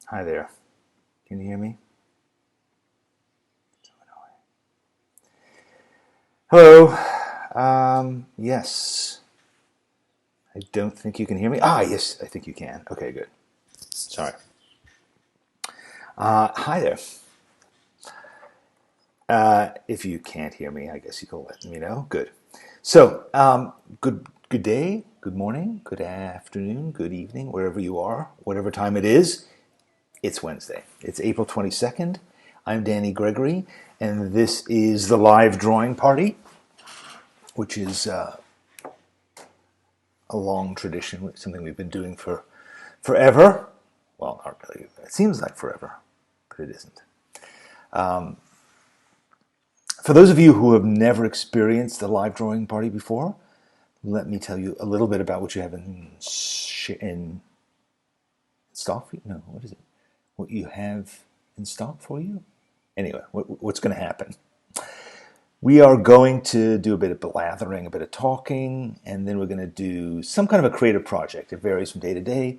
Hi there. Can you hear me? Hello. Yes. I don't think you can hear me. Yes, I think you can. Okay, good. Sorry. Hi there. If you can't hear me, I guess you can let me know. Good. So, good day, good morning, good afternoon, good evening, wherever you are, whatever time it is. It's Wednesday. It's April 22nd. I'm Danny Gregory, and this is the live drawing party, which is a long tradition, something we've been doing for forever. Well, not really. It seems like forever, but it isn't. For those of you who have never experienced a live drawing party before, let me tell you a little bit about what you have in stock for you. No, what is it? What you have in stock for you? Anyway, what's going to happen? We are going to do a bit of blathering, a bit of talking, and then we're going to do some kind of a creative project. It varies from day to day.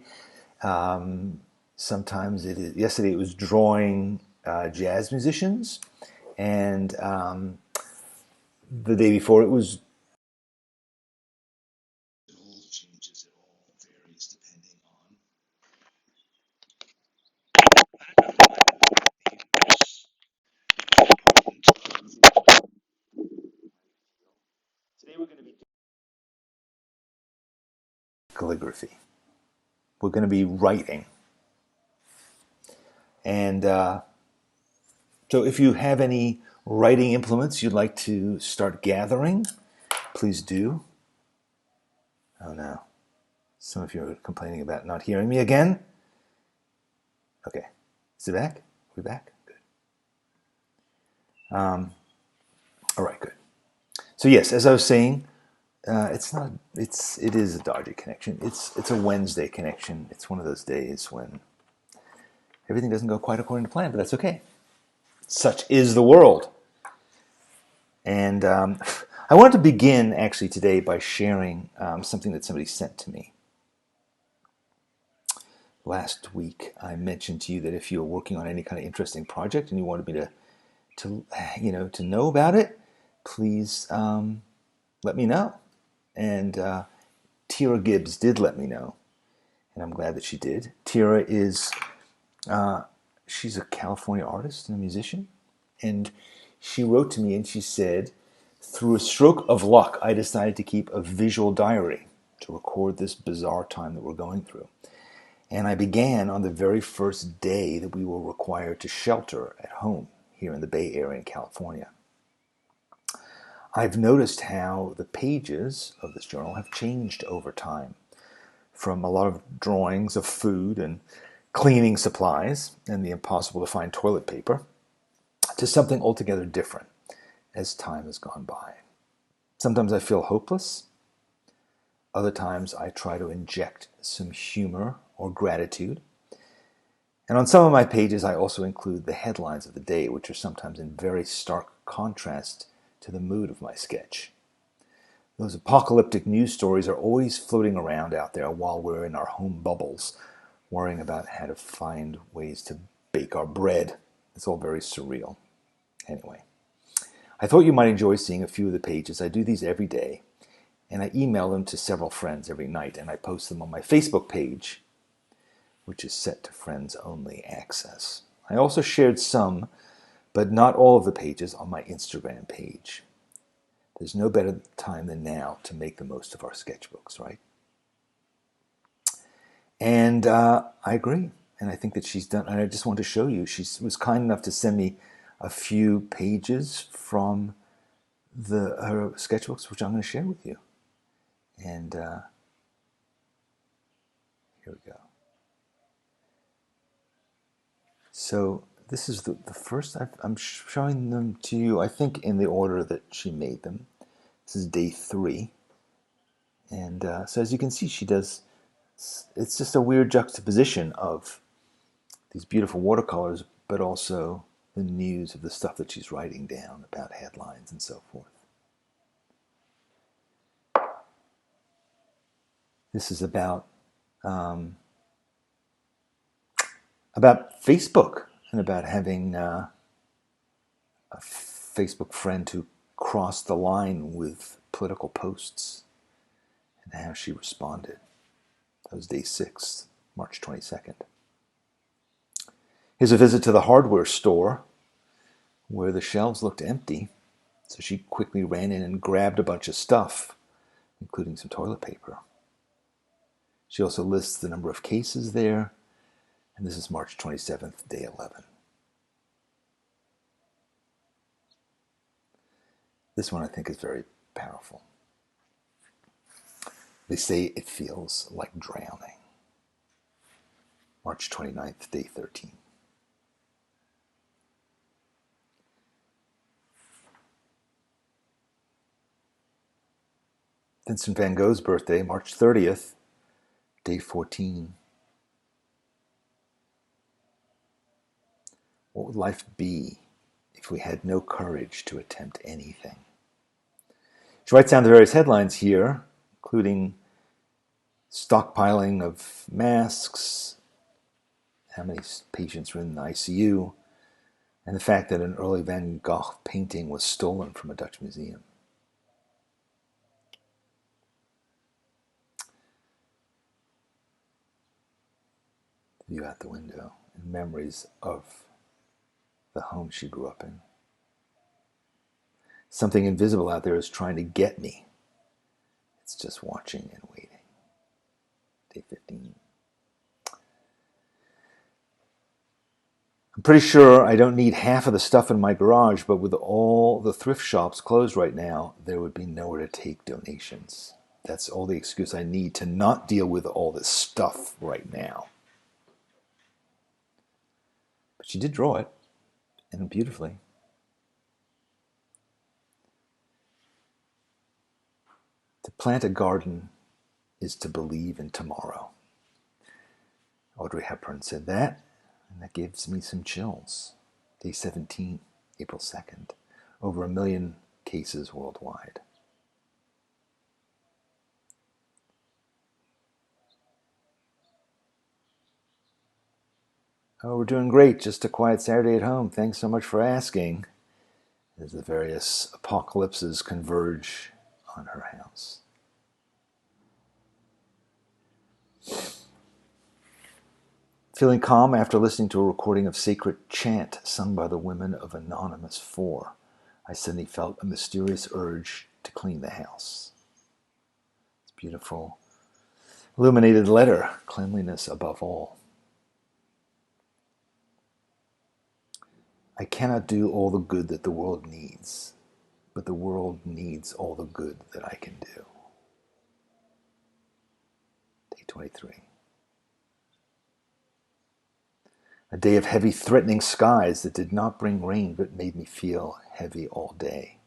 Sometimes it is. Yesterday it was drawing jazz musicians, and the day before it was. It all changes. It all varies depending on. Today we're going to be calligraphy. We're going to be writing, and so if you have any writing implements you'd like to start gathering, please do. Oh no. Some of you are complaining about not hearing me again. Okay. Is it back? Are we back? Good. All right, good. So yes, as I was saying, it is a dodgy connection. It's a Wednesday connection. It's one of those days when everything doesn't go quite according to plan, but that's okay. Such is the world. And I wanted to begin actually today by sharing something that somebody sent to me. Last week, I mentioned to you that if you're working on any kind of interesting project and you wanted me to know about it, please let me know. And Tira Gibbs did let me know, and I'm glad that she did. Tira is she's a California artist and a musician, and she wrote to me and she said, "Through a stroke of luck, I decided to keep a visual diary. to record this bizarre time that we're going through. And I began on the very first day that we were required to shelter at home here in the Bay Area in California. I've noticed how the pages of this journal have changed over time, from a lot of drawings of food and cleaning supplies and the impossible to find toilet paper to something altogether different as time has gone by. Sometimes I feel hopeless. Other times I try to inject some humor or gratitude. And on some of my pages I also include the headlines of the day, which are sometimes in very stark contrast to the mood of my sketch. Those apocalyptic news stories are always floating around out there while we're in our home bubbles, worrying about how to find ways to bake our bread. It's all very surreal. Anyway, I thought you might enjoy seeing a few of the pages. I do these every day, and I email them to several friends every night, and I post them on my Facebook page, which is set to friends-only access. I also shared some, but not all of the pages on my Instagram page. There's no better time than now to make the most of our sketchbooks, right? And I agree. And I think that she's done, and I just want to show you, she was kind enough to send me a few pages from her sketchbooks, which I'm going to share with you. And here we go. So this is the first, I'm showing them to you, I think, in the order that she made them. This is day 3. And so as you can see, she does, it's just a weird juxtaposition of these beautiful watercolors, but also the news of the stuff that she's writing down about headlines and so forth. This is about Facebook and about having a Facebook friend who crossed the line with political posts and how she responded. That was day 6, March 22nd. Here's a visit to the hardware store where the shelves looked empty, so she quickly ran in and grabbed a bunch of stuff, including some toilet paper. She also lists the number of cases there, and this is March 27th, day 11. This one I think is very powerful. They say it feels like drowning. March 29th, day 13. Vincent van Gogh's birthday, March 30th, day 14. What would life be if we had no courage to attempt anything? She writes down the various headlines here, including stockpiling of masks, how many patients were in the ICU, and the fact that an early Van Gogh painting was stolen from a Dutch museum. The view out the window and memories of the home she grew up in. Something invisible out there is trying to get me. It's just watching and waiting. Day 15. I'm pretty sure I don't need half of the stuff in my garage, but with all the thrift shops closed right now, there would be nowhere to take donations. That's all the excuse I need to not deal with all this stuff right now. But she did draw it, and beautifully. To plant a garden is to believe in tomorrow. Audrey Hepburn said that, and that gives me some chills. Day 17, April 2nd. Over 1 million cases worldwide. Oh, we're doing great. Just a quiet Saturday at home. Thanks so much for asking. As the various apocalypses converge on her house. Feeling calm after listening to a recording of sacred chant sung by the women of Anonymous 4, I suddenly felt a mysterious urge to clean the house. It's beautiful Illuminated letter, cleanliness above all. I cannot do all the good that the world needs, but the world needs all the good that I can do. Day 23. A day of heavy, threatening skies that did not bring rain, but made me feel heavy all day.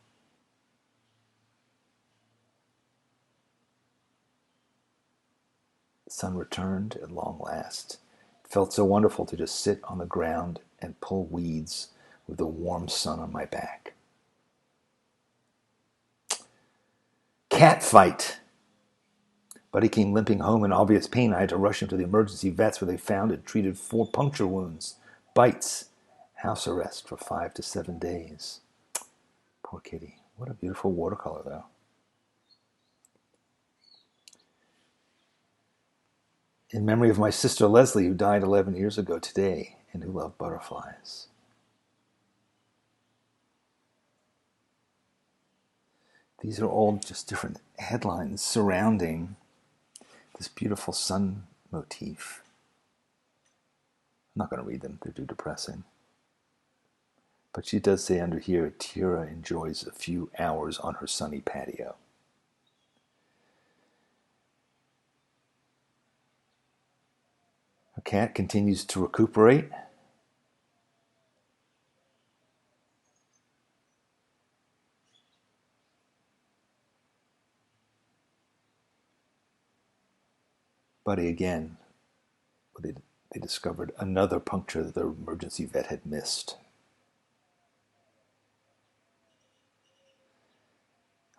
The sun returned at long last. It felt so wonderful to just sit on the ground and pull weeds with the warm sun on my back. Cat fight. Buddy came limping home in obvious pain. I had to rush him to the emergency vets where they found and treated 4 puncture wounds, bites, house arrest for 5 to 7 days. Poor kitty. What a beautiful watercolor, though. In memory of my sister Leslie, who died 11 years ago today and who loved butterflies. These are all just different headlines surrounding this beautiful sun motif. I'm not going to read them, they're too depressing. But she does say under here, Tira enjoys a few hours on her sunny patio. Her cat continues to recuperate. Buddy again, they discovered another puncture that the emergency vet had missed.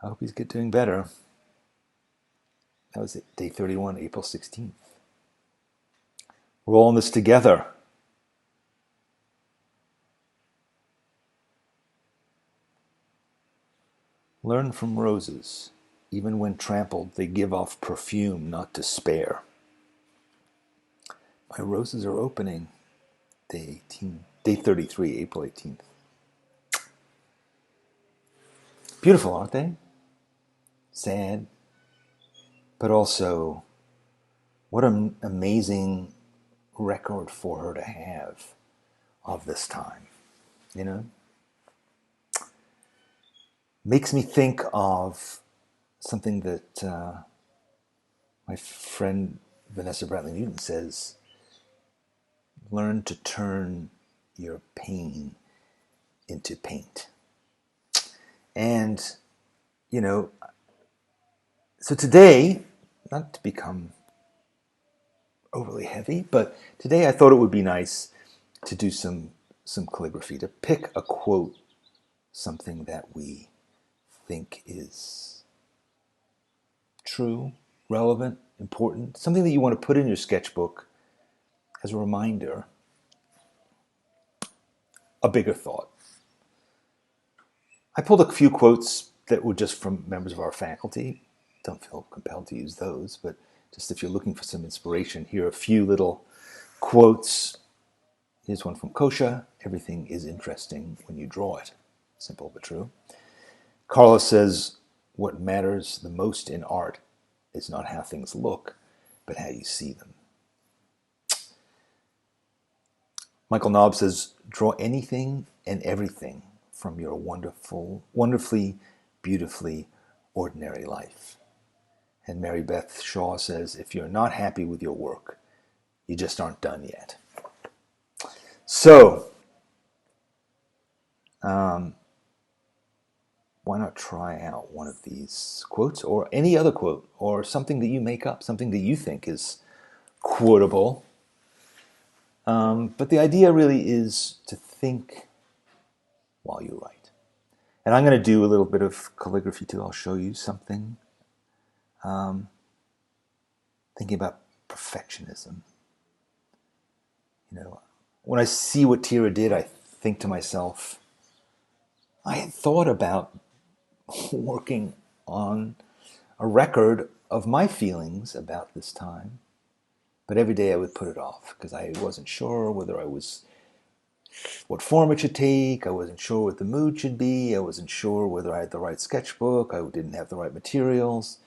I hope he's doing better. That was day 31, April 16th. We're all in this together. Learn from roses. Even when trampled, they give off perfume, not despair. My roses are opening. Day 33, April 18th. Beautiful, aren't they? Sad, but also what an amazing record for her to have of this time, you know? Makes me think of something that my friend Vanessa Bradley Newton says, learn to turn your pain into paint. And, you know, so today, not to become overly heavy, but today I thought it would be nice to do some calligraphy, to pick a quote, something that we think is true, relevant, important, something that you want to put in your sketchbook as a reminder, a bigger thought. I pulled a few quotes that were just from members of our faculty. Don't feel compelled to use those, but just if you're looking for some inspiration, here are a few little quotes. Here's one from Kosha. Everything is interesting when you draw it. Simple but true. Carlos says, what matters the most in art is not how things look, but how you see them. Michael Knobb says, draw anything and everything from your wonderfully, beautifully ordinary life. And Mary Beth Shaw says, if you're not happy with your work, you just aren't done yet. So, why not try out one of these quotes or any other quote or something that you make up, something that you think is quotable. But the idea really is to think while you write. And I'm going to do a little bit of calligraphy too. I'll show you something. Thinking about perfectionism. You know, when I see what Tira did, I think to myself, I had thought about working on a record of my feelings about this time, but every day I would put it off because I wasn't sure what form it should take. I wasn't sure what the mood should be. I wasn't sure whether I had the right sketchbook. I didn't have the right materials.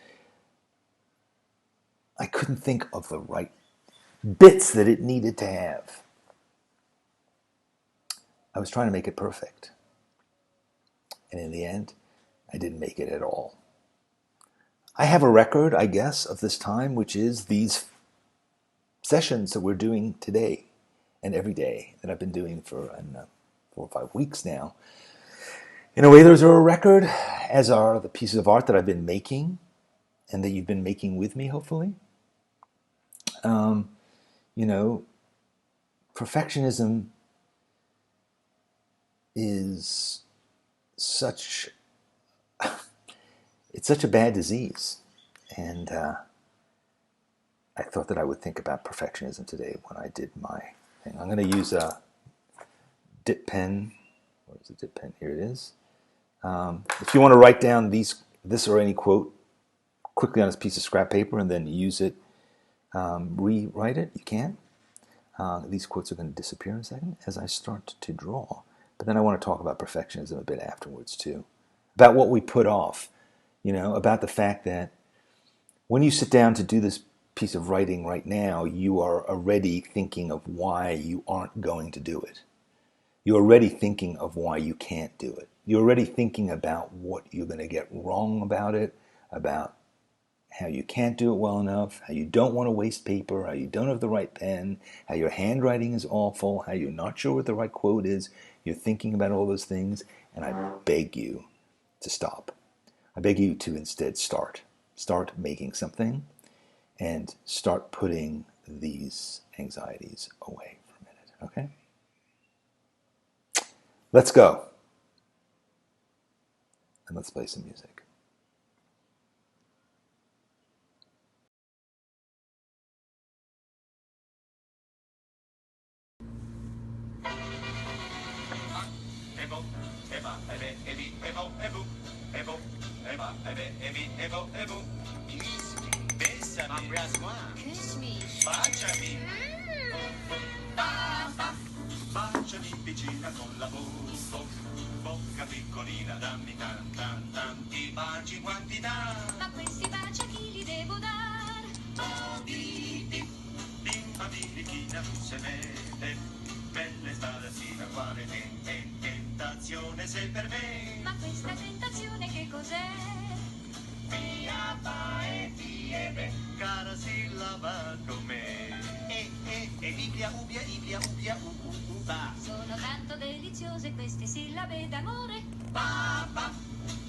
I couldn't think of the right bits that it needed to have. I was trying to make it perfect. And in the end, I didn't make it at all. I have a record, I guess, of this time, which is these sessions that we're doing today and every day that I've been doing for, I don't know, 4 or 5 weeks now. In a way, those are a record, as are the pieces of art that I've been making and that you've been making with me, hopefully. You know, perfectionism is such it's such a bad disease, and I thought that I would think about perfectionism today when I did my thing. I'm going to use a dip pen. Where's the dip pen? Here it is. If you want to write down this or any quote quickly on this piece of scrap paper and then use it, rewrite it, you can. These quotes are going to disappear in a second as I start to draw. But then I want to talk about perfectionism a bit afterwards too. About what we put off, about the fact that when you sit down to do this piece of writing right now, you are already thinking of why you aren't going to do it. You're already thinking of why you can't do it. You're already thinking about what you're going to get wrong about it, about how you can't do it well enough, how you don't want to waste paper, how you don't have the right pen, how your handwriting is awful, how you're not sure what the right quote is. You're thinking about all those things, and I beg you to stop. I beg you to instead start. Start making something and start putting these anxieties away for a minute, okay? Let's go. And let's play some music. Baciami vicina con la bocca piccolina, dammi tanti baci in quantità. Ma questi baci a chi li devo dar? Oh, bimba birichina, tu sei bella spadassina, quale tentazione sei per me. Ma questa tentazione che cos'è? Via e fiebe, cara sillaba con me. Ibia, ba. Sono tanto deliziose queste sillabe d'amore.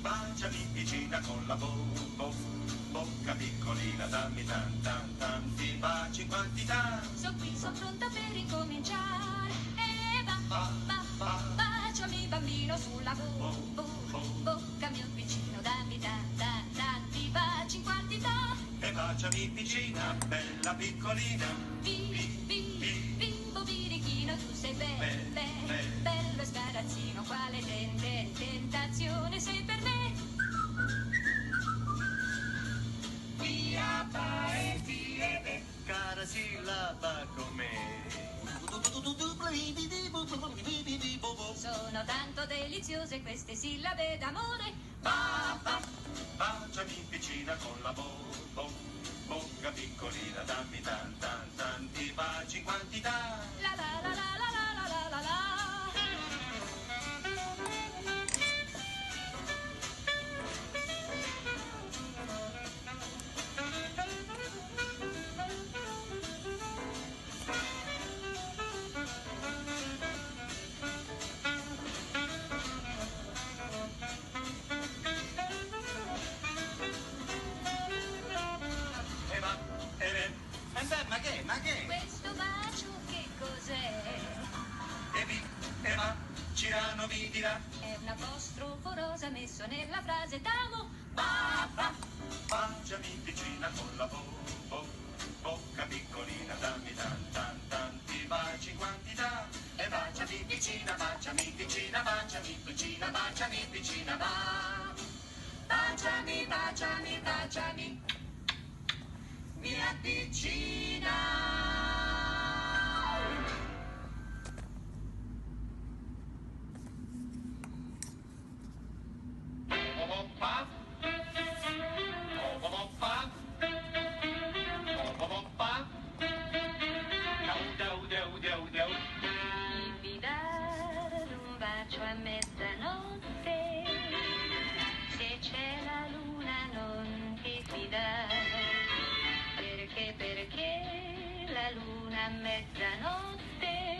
Baciami vicina con la bocca piccolina, dammi tanti baci in quantità. Sono qui, sono pronta per incominciare. E baciami bambino sulla bocca mio vicino, dammi tanti baci in quantità. E baciami vicina, bella piccolina. Bimbo birichino, tu sei bello sparazzino, quale tentazione sei per me. Via e fiebe, cara sillaba con me. Sono tanto deliziose queste sillabe d'amore. Baciami vicina con la bocca piccolina, dammi tanti baci in quantità. La la la la la la la la la. Ma che? Questo bacio che cos'è? Eva, Cirano mi dirà. È un apostrofo rosa messo nella frase d'amo. Baciami vicina con la bocca piccolina, dammi tanti baci in quantità. E baciami vicina, baciami vicina, baciami vicina, baciami vicina, baciami, mi avvicina. a mezzanotte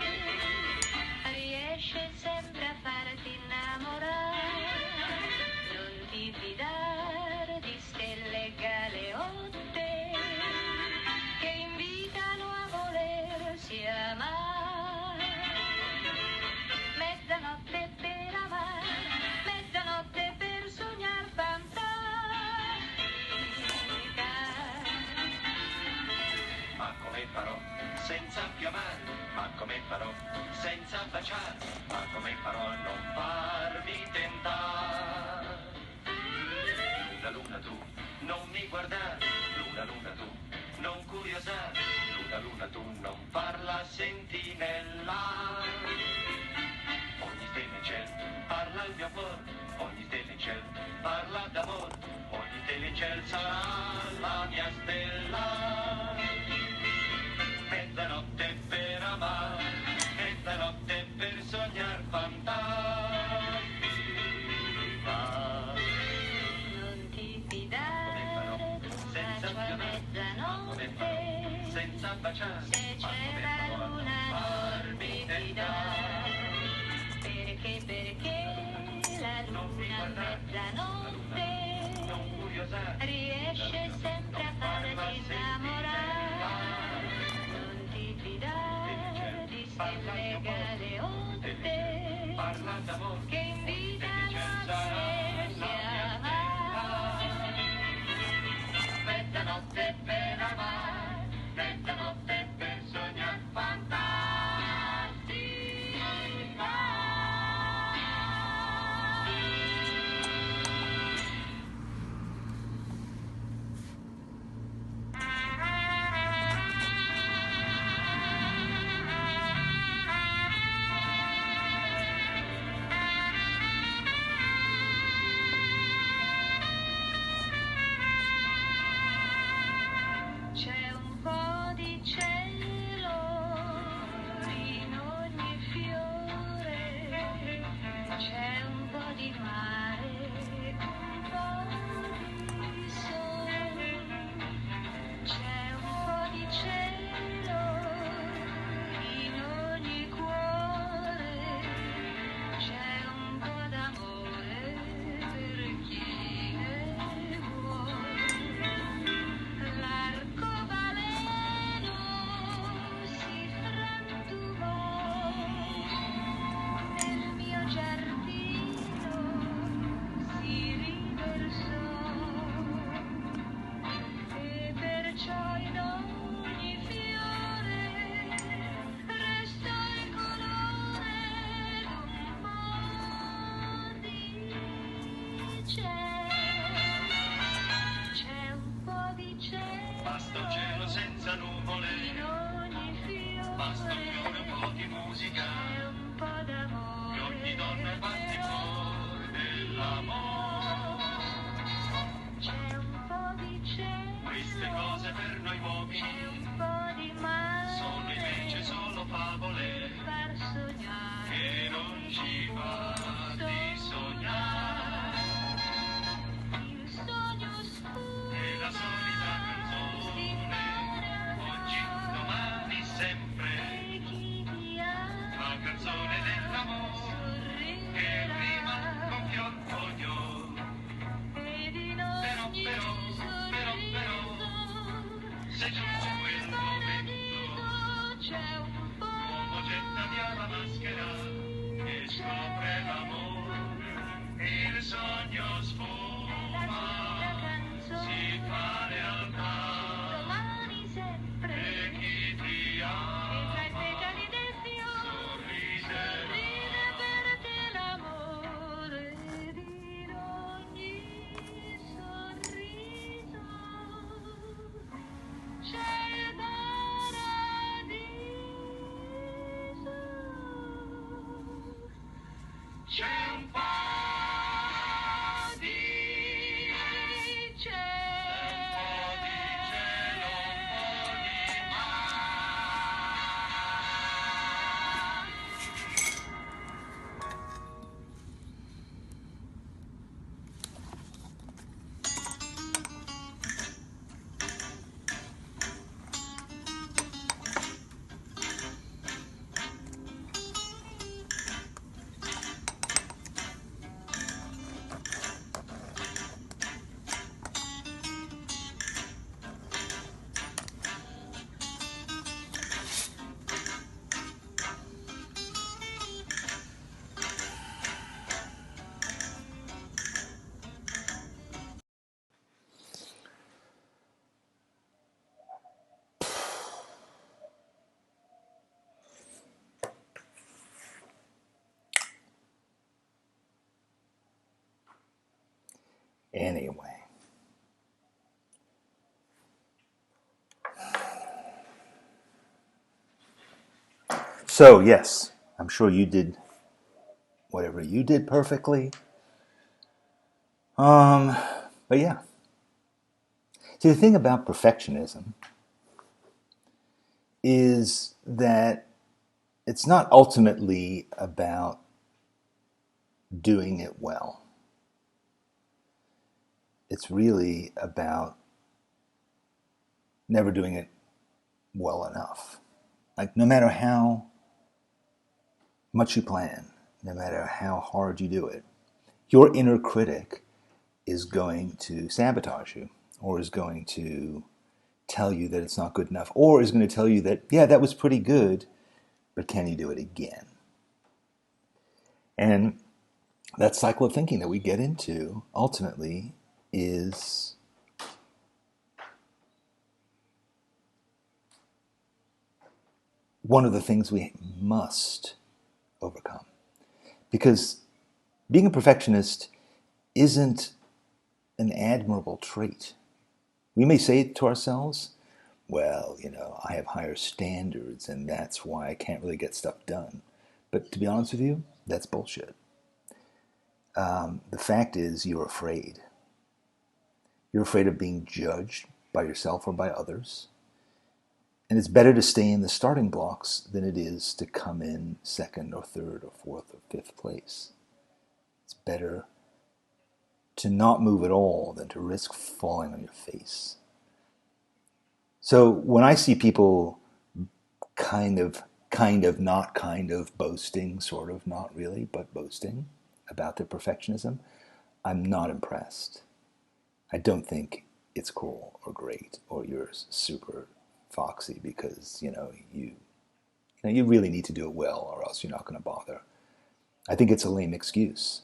riesce sempre a farti innamorare. Non ti fidare di stelle galeotte che invitano a volersi amare. Mezzanotte per amare, mezzanotte per sognar fantastica. Ma come farò senza più amare? Ma come farò senza baciare? Ma come farò a non farmi tentare? Luna, luna tu, non mi guardare. Luna, luna tu, non curiosare. Luna, luna tu, non farla sentinella. Ogni stella in cielo parla il mio cuore. Ogni stella in cielo parla d'amore. Ogni stella in cielo sarà la mia stella. Mezzanotte per amare, mezzanotte per sognar fantastica. Non ti fidare di un bacio a mezzanotte, senza baciare, se c'è la luna non ti fidare. Perché la luna a mezzanotte riesce sempre a farti innamorare. Non ti fidare di stelle galeotte che invitano a volersi amare. Mezzanotte per amare, mezzanotte per sognar fantastica. C'è un po' di cielo in ogni fiore, c'è un po' di mare, un po' di sole, c'è un po' di cielo in ogni cuore, c'è un po' d'amore per chi ne vuole. L'arcobaleno si frantumò nel mio giardino, si riversò e perciò in ogni fiore restò il colore d'un po' di cielo. C'è un po' di cielo Basta un cielo senza nuvole, in ogni fiore, basta un fiore, un po' di musica, c'è un po' d'amore, che ogni donna batti fuori dell'amore. c'è un po' di cielo, Queste cose per noi c'è uomini un po' di mare, sono invece solo favole, far sognare che non ci va di sognare. il sogno scuro E la solita canzone, oggi, domani, sempre, e chi ti ama la canzone dell'amore, che rima con fior foglio. ed in Però, ogni sorriso se giunge quel momento, c'è un po' l'uomo getta via la maschera e scopre l'amore, il sogno sfuma, si fa realtà. domani sempre E chi ti e tra i ama petali del fiore sorride per te l'amore ed in ogni sorriso c'è Anyway. So, yes, I'm sure you did whatever you did perfectly. But yeah. See, the thing about perfectionism is that it's not ultimately about doing it well. It's really about never doing it well enough. Like, no matter how much you plan, no matter how hard you do it, your inner critic is going to sabotage you, or is going to tell you that it's not good enough, or is going to tell you that, yeah, that was pretty good, but can you do it again? And that cycle of thinking that we get into ultimately is one of the things we must overcome. Because being a perfectionist isn't an admirable trait. We may say to ourselves, well, I have higher standards and that's why I can't really get stuff done. But to be honest with you, that's bullshit. The fact is, you're afraid. You're afraid of being judged by yourself or by others. And it's better to stay in the starting blocks than it is to come in second or third or fourth or fifth place. It's better to not move at all than to risk falling on your face. So when I see people kind of, not kind of boasting, sort of, not really, but boasting about their perfectionism, I'm not impressed. I don't think it's cool or great or you're super foxy because, you really need to do it well or else you're not going to bother. I think it's a lame excuse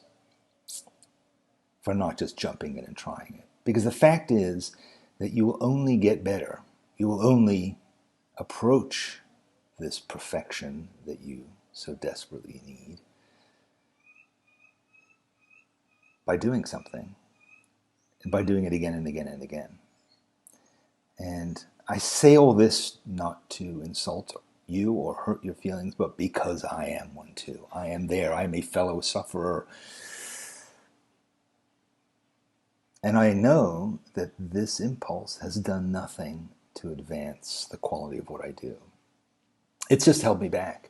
for not just jumping in and trying it. Because the fact is that you will only get better. You will only approach this perfection that you so desperately need by doing something, and by doing it again and again and again. And I say all this not to insult you or hurt your feelings, but because I am one too. I am there. I am a fellow sufferer. And I know that this impulse has done nothing to advance the quality of what I do. It's just held me back.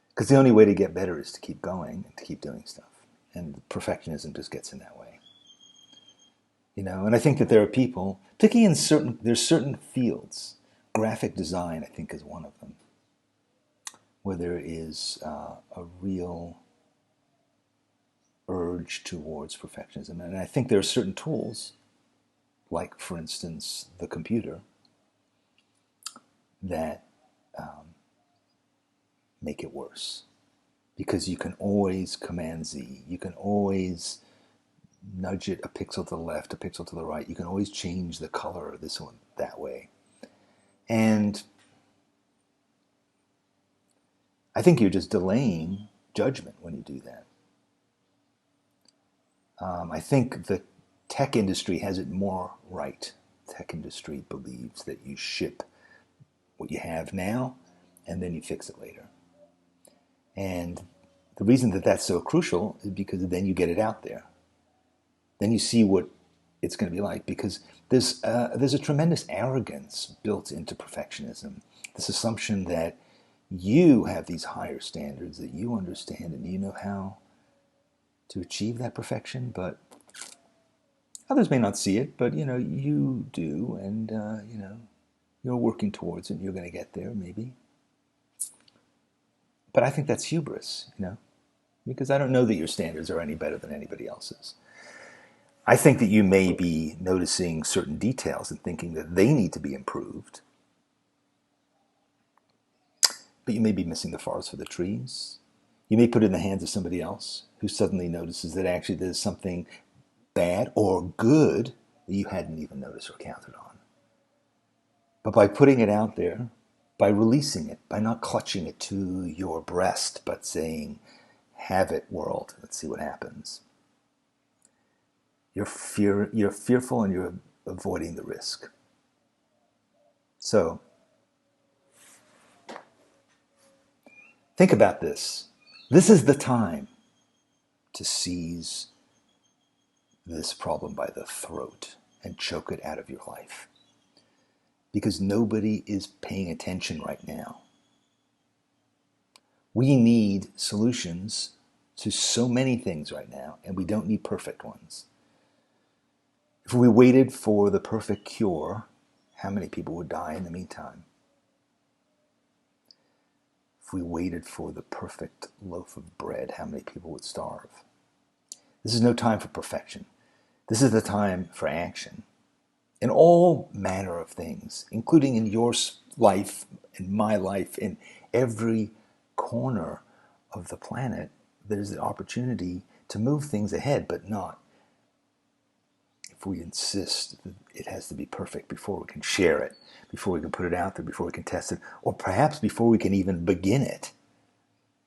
Because the only way to get better is to keep going and to keep doing stuff. And perfectionism just gets in that way. And I think that there are people, particularly there's certain fields, graphic design I think is one of them, where there is a real urge towards perfectionism. And I think there are certain tools, like for instance the computer, that make it worse. Because you can always Command Z, you can always nudge it a pixel to the left, a pixel to the right. You can always change the color of this one that way. And I think you're just delaying judgment when you do that. I think the tech industry has it more right. The tech industry believes that you ship what you have now and then you fix it later. And the reason that that's so crucial is because then you get it out there. Then you see what it's going to be like, because there's a tremendous arrogance built into perfectionism. This assumption that you have these higher standards, that you understand and you know how to achieve that perfection, but others may not see it, but you do, and you're working towards it. You're going to get there, maybe. But I think that's hubris, because I don't know that your standards are any better than anybody else's. I think that you may be noticing certain details and thinking that they need to be improved, but you may be missing the forest for the trees. You may put it in the hands of somebody else who suddenly notices that actually there's something bad or good that you hadn't even noticed or counted on. But by putting it out there, by releasing it, by not clutching it to your breast, but saying, have it, world, let's see what happens, You're fearful and you're avoiding the risk. So think about this. This is the time to seize this problem by the throat and choke it out of your life. Because nobody is paying attention right now. We need solutions to so many things right now, and we don't need perfect ones. If we waited for the perfect cure, how many people would die in the meantime? If we waited for the perfect loaf of bread, how many people would starve? This is no time for perfection. This is the time for action in all manner of things, including in your life, in my life, in every corner of the planet. There's the opportunity to move things ahead, but not if we insist that it has to be perfect before we can share it, before we can put it out there, before we can test it, or perhaps before we can even begin it.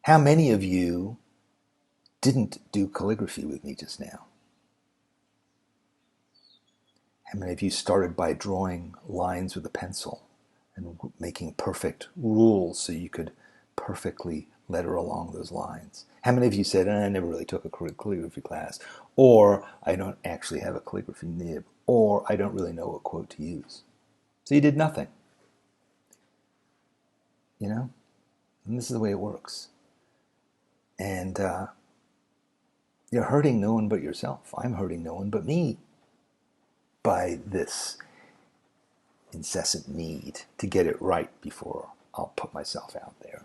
How many of you didn't do calligraphy with me just now? How many of you started by drawing lines with a pencil and making perfect rules so you could perfectly letter along those lines? How many of you said, I never really took a calligraphy class, or I don't actually have a calligraphy nib, or I don't really know what quote to use? So you did nothing. You know? And this is the way it works. And you're hurting no one but yourself. I'm hurting no one but me by this incessant need to get it right before I'll put myself out there.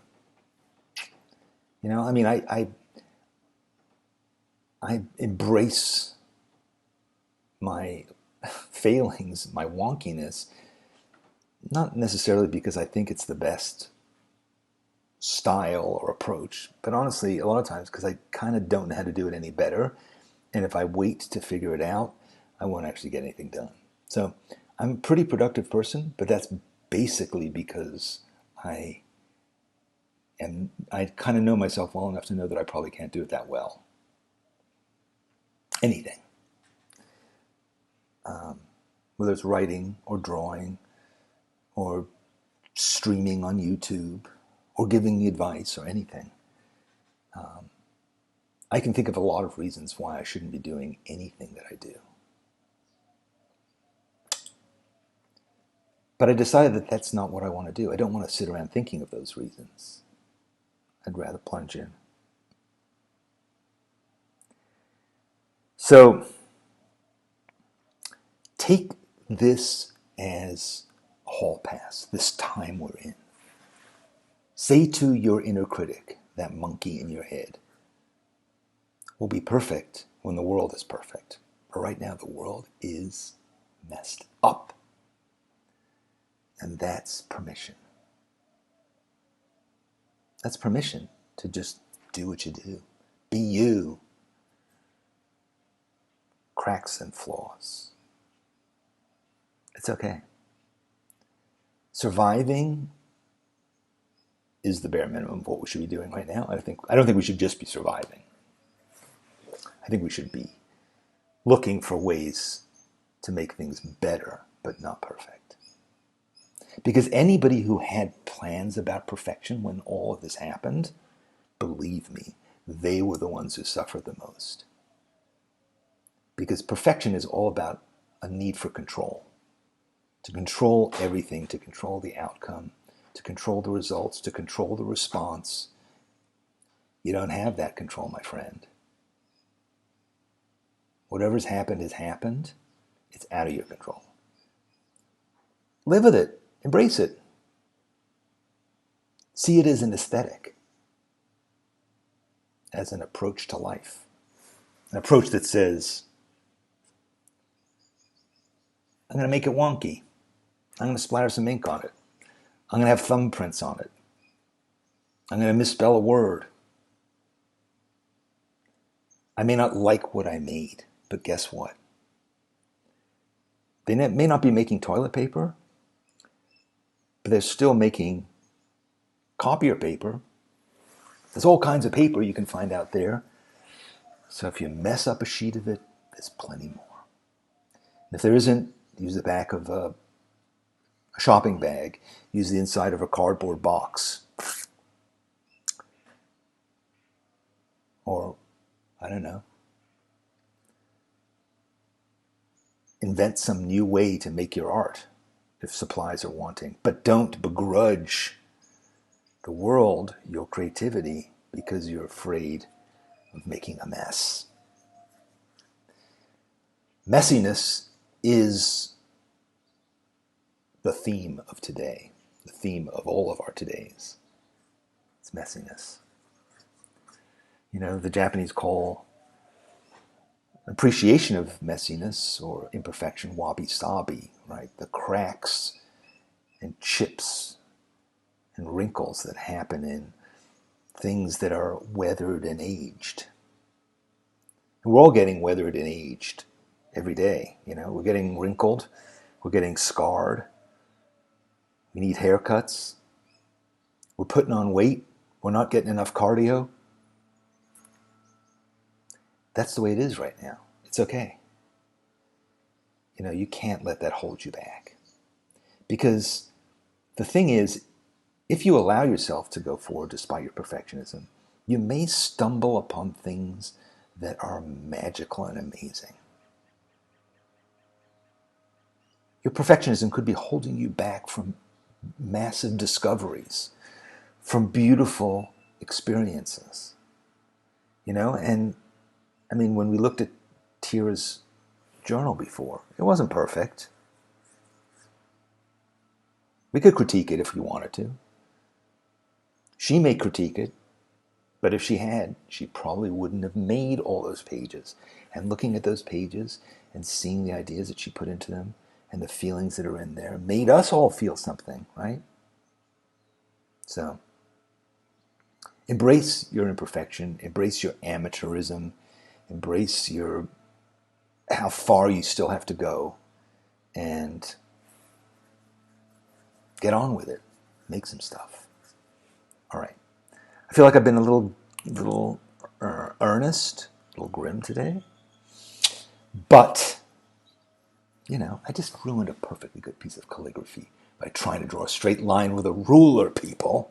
You know, I mean, I embrace my failings, my wonkiness, not necessarily because I think it's the best style or approach, but honestly, a lot of times because I kind of don't know how to do it any better. And if I wait to figure it out, I won't actually get anything done. So I'm a pretty productive person, but that's basically because I kind of know myself well enough to know that I probably can't do it that well. Anything. Whether it's writing or drawing or streaming on YouTube or giving advice or anything. I can think of a lot of reasons why I shouldn't be doing anything that I do. But I decided that that's not what I want to do. I don't want to sit around thinking of those reasons. I'd rather plunge in. So take this as a hall pass, this time we're in. Say to your inner critic, that monkey in your head, we'll be perfect when the world is perfect. But right now the world is messed up. And that's permission. That's permission to just do what you do. Be you. Cracks and flaws. It's okay. Surviving is the bare minimum of what we should be doing right now. I don't think we should just be surviving. I think we should be looking for ways to make things better, but not perfect. Because anybody who had plans about perfection when all of this happened, believe me, they were the ones who suffered the most. Because perfection is all about a need for control. To control everything, to control the outcome, to control the results, to control the response. You don't have that control, my friend. Whatever's happened has happened. It's out of your control. Live with it. Embrace it. See it as an aesthetic, as an approach to life. An approach that says, I'm going to make it wonky. I'm going to splatter some ink on it. I'm going to have thumbprints on it. I'm going to misspell a word. I may not like what I made, but guess what? They may not be making toilet paper, but they're still making copier paper. There's all kinds of paper you can find out there. So if you mess up a sheet of it, there's plenty more. If there isn't, use the back of a shopping bag. Use the inside of a cardboard box. Or, I don't know, invent some new way to make your art if supplies are wanting. But don't begrudge the world your creativity because you're afraid of making a mess. Messiness is the theme of today, the theme of all of our todays. It's messiness. You know, the Japanese call appreciation of messiness or imperfection wabi-sabi, right? The cracks and chips and wrinkles that happen in things that are weathered and aged. And we're all getting weathered and aged every day. You know, we're getting wrinkled, we're getting scarred, we need haircuts, we're putting on weight, we're not getting enough cardio. That's the way it is right now. It's okay. You know, you can't let that hold you back. Because the thing is, if you allow yourself to go forward despite your perfectionism, you may stumble upon things that are magical and amazing. Your perfectionism could be holding you back from massive discoveries, from beautiful experiences. You know, and I mean, when we looked at Tira's journal before, it wasn't perfect. We could critique it if we wanted to. She may critique it, but if she had, she probably wouldn't have made all those pages. And looking at those pages and seeing the ideas that she put into them and the feelings that are in there made us all feel something, right? So embrace your imperfection, embrace your amateurism, embrace your how far you still have to go, and get on with it. Make some stuff. All right. I feel like I've been a little earnest, a little grim today, but you know, I just ruined a perfectly good piece of calligraphy by trying to draw a straight line with a ruler, people.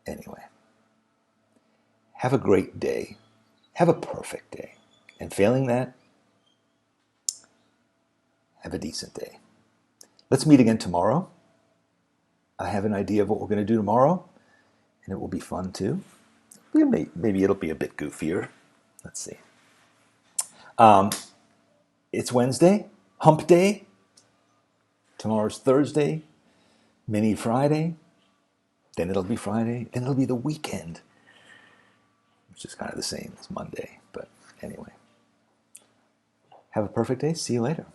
Anyway, have a great day. Have a perfect day. And failing that, have a decent day. Let's meet again tomorrow. I have an idea of what we're going to do tomorrow, and it will be fun too. Maybe it'll be a bit goofier. Let's see. It's Wednesday, hump day. Tomorrow's Thursday, mini Friday. Then it'll be Friday. Then it'll be the weekend, which is kind of the same as Monday. But anyway, have a perfect day. See you later.